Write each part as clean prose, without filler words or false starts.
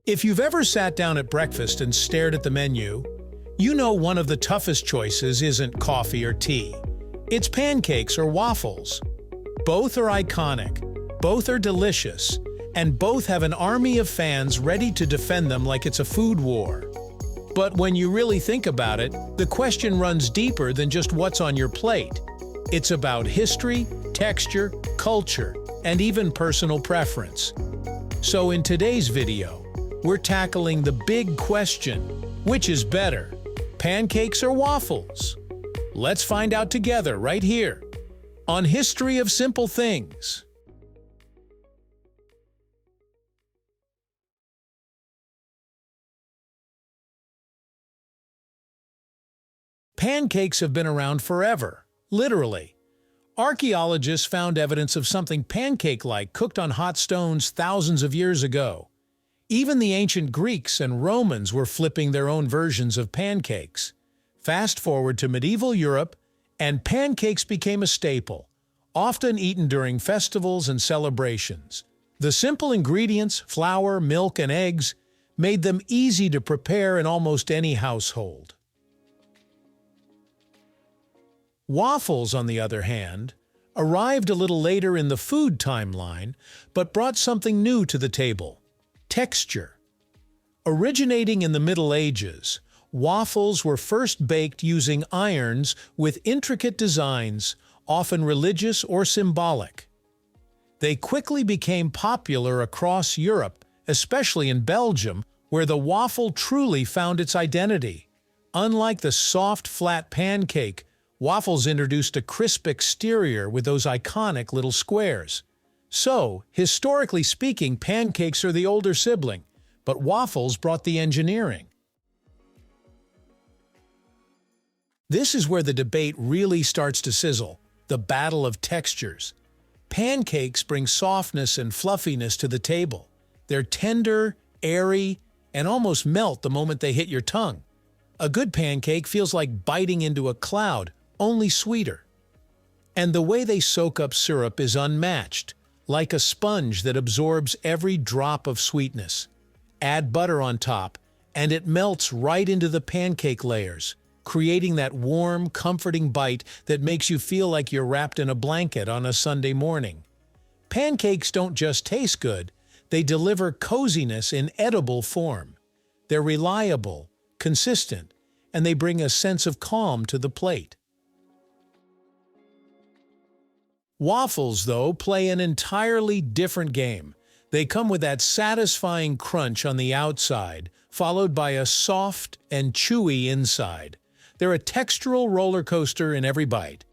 If you've ever sat down at breakfast and stared at the menu, you know one of the toughest choices isn't coffee or tea. It's pancakes or waffles. Both are iconic, both are delicious, and both have an army of fans ready to defend them like it's a food war. But when you really think about it, the question runs deeper than just what's on your plate. It's about history, texture, culture, and even personal preference. So in today's video, we're tackling the big question: which is better, pancakes or waffles? Let's find out together right here on History of Simple Things. Pancakes have been around forever, literally. Archaeologists found evidence of something pancake-like cooked on hot stones thousands of years ago. Even the ancient Greeks and Romans were flipping their own versions of pancakes. Fast forward to medieval Europe, and pancakes became a staple, often eaten during festivals and celebrations. The simple ingredients, flour, milk, and eggs, made them easy to prepare in almost any household. Waffles, on the other hand, arrived a little later in the food timeline, but brought something new to the table: texture. Originating in the Middle Ages, waffles were first baked using irons with intricate designs, often religious or symbolic. They quickly became popular across Europe, especially in Belgium, where the waffle truly found its identity. Unlike the soft, flat pancake, waffles introduced a crisp exterior with those iconic little squares. So, historically speaking, pancakes are the older sibling, but waffles brought the engineering. This is where the debate really starts to sizzle: the battle of textures. Pancakes bring softness and fluffiness to the table. They're tender, airy, and almost melt the moment they hit your tongue. A good pancake feels like biting into a cloud, only sweeter. And the way they soak up syrup is unmatched, like a sponge that absorbs every drop of sweetness. Add butter on top, and it melts right into the pancake layers, creating that warm, comforting bite that makes you feel like you're wrapped in a blanket on a Sunday morning. Pancakes don't just taste good, they deliver coziness in edible form. They're reliable, consistent, and they bring a sense of calm to the plate. Waffles, though, play an entirely different game. They come with that satisfying crunch on the outside, followed by a soft and chewy inside. They're a textural roller coaster in every bite.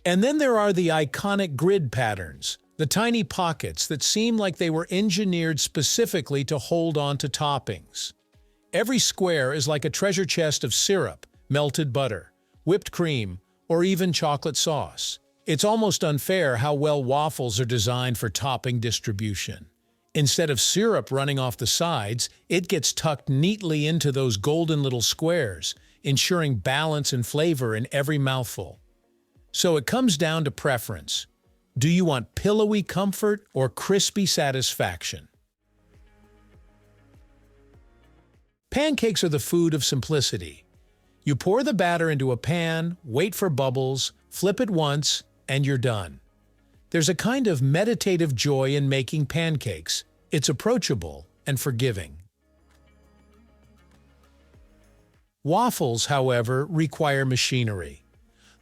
And then there are the iconic grid patterns, the tiny pockets that seem like they were engineered specifically to hold on to toppings. Every square is like a treasure chest of syrup, melted butter, whipped cream, or even chocolate sauce. It's almost unfair how well waffles are designed for topping distribution. Instead of syrup running off the sides, it gets tucked neatly into those golden little squares, ensuring balance and flavor in every mouthful. So it comes down to preference. Do you want pillowy comfort or crispy satisfaction? Pancakes are the food of simplicity. You pour the batter into a pan, wait for bubbles, flip it once, and you're done. There's a kind of meditative joy in making pancakes. It's approachable and forgiving. Waffles, however, require machinery.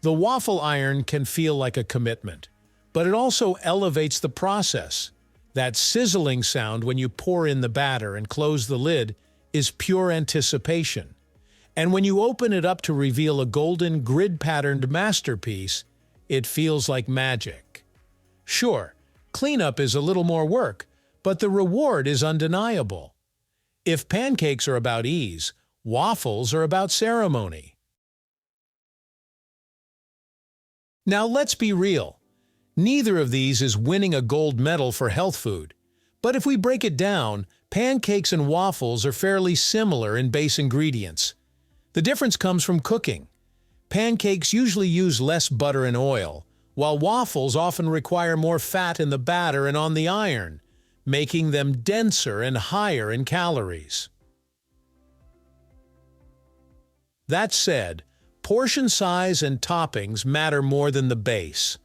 The waffle iron can feel like a commitment, but it also elevates the process. That sizzling sound when you pour in the batter and close the lid is pure anticipation. And when you open it up to reveal a golden grid-patterned masterpiece, it feels like magic. Sure, cleanup is a little more work, but the reward is undeniable. If pancakes are about ease, waffles are about ceremony. Now let's be real. Neither of these is winning a gold medal for health food. But if we break it down, pancakes and waffles are fairly similar in base ingredients. The difference comes from cooking. Pancakes usually use less butter and oil, while waffles often require more fat in the batter and on the iron, making them denser and higher in calories. That said, portion size and toppings matter more than the base.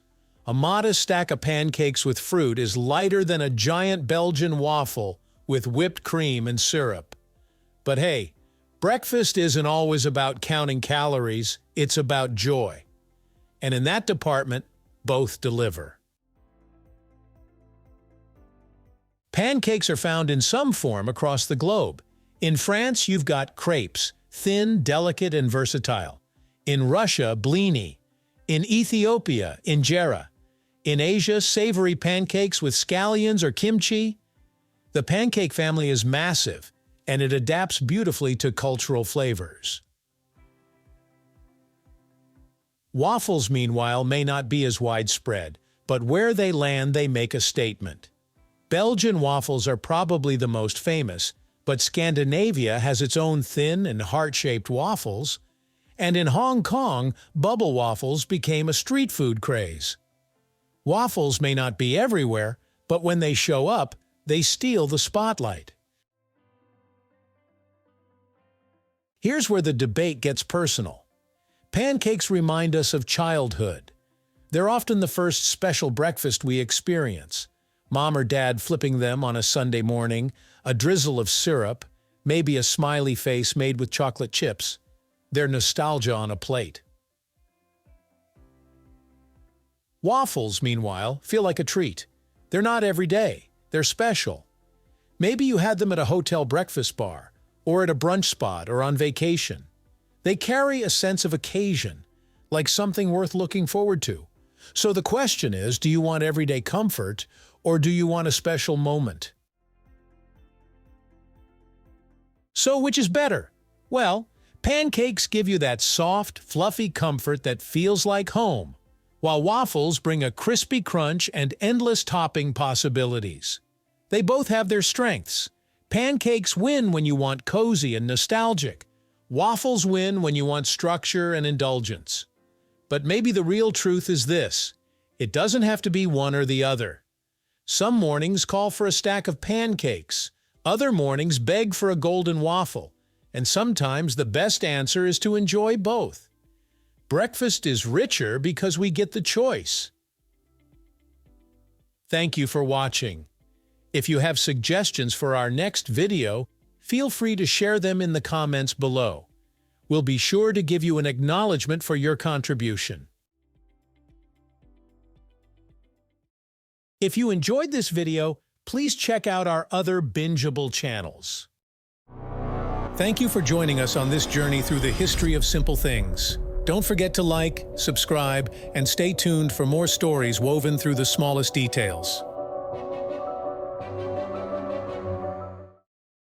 A modest stack of pancakes with fruit is lighter than a giant Belgian waffle with whipped cream and syrup. But hey, breakfast isn't always about counting calories, it's about joy. And in that department, both deliver. Pancakes are found in some form across the globe. In France, you've got crepes, thin, delicate, and versatile. In Russia, blini. In Ethiopia, injera. In Asia, savory pancakes with scallions or kimchi. The pancake family is massive, and it adapts beautifully to cultural flavors. Waffles, meanwhile, may not be as widespread, but where they land, they make a statement. Belgian waffles are probably the most famous, but Scandinavia has its own thin and heart-shaped waffles, and in Hong Kong, bubble waffles became a street food craze. Waffles may not be everywhere, but when they show up, they steal the spotlight. Here's where the debate gets personal. Pancakes remind us of childhood. They're often the first special breakfast we experience. Mom or dad flipping them on a Sunday morning, a drizzle of syrup, maybe a smiley face made with chocolate chips. They're nostalgia on a plate. Waffles, meanwhile, feel like a treat. They're not every day. They're special. Maybe you had them at a hotel breakfast bar, or at a brunch spot, or on vacation. They carry a sense of occasion, like something worth looking forward to. So the question is, do you want everyday comfort, or do you want a special moment? So which is better? Well, pancakes give you that soft, fluffy comfort that feels like home, while waffles bring a crispy crunch and endless topping possibilities. They both have their strengths. Pancakes win when you want cozy and nostalgic. Waffles win when you want structure and indulgence. But maybe the real truth is this: it doesn't have to be one or the other. Some mornings call for a stack of pancakes, other mornings beg for a golden waffle, and sometimes the best answer is to enjoy both. Breakfast is richer because we get the choice. Thank you for watching. If you have suggestions for our next video, feel free to share them in the comments below. We'll be sure to give you an acknowledgement for your contribution. If you enjoyed this video, please check out our other bingeable channels. Thank you for joining us on this journey through the history of simple things. Don't forget to like, subscribe, and stay tuned for more stories woven through the smallest details.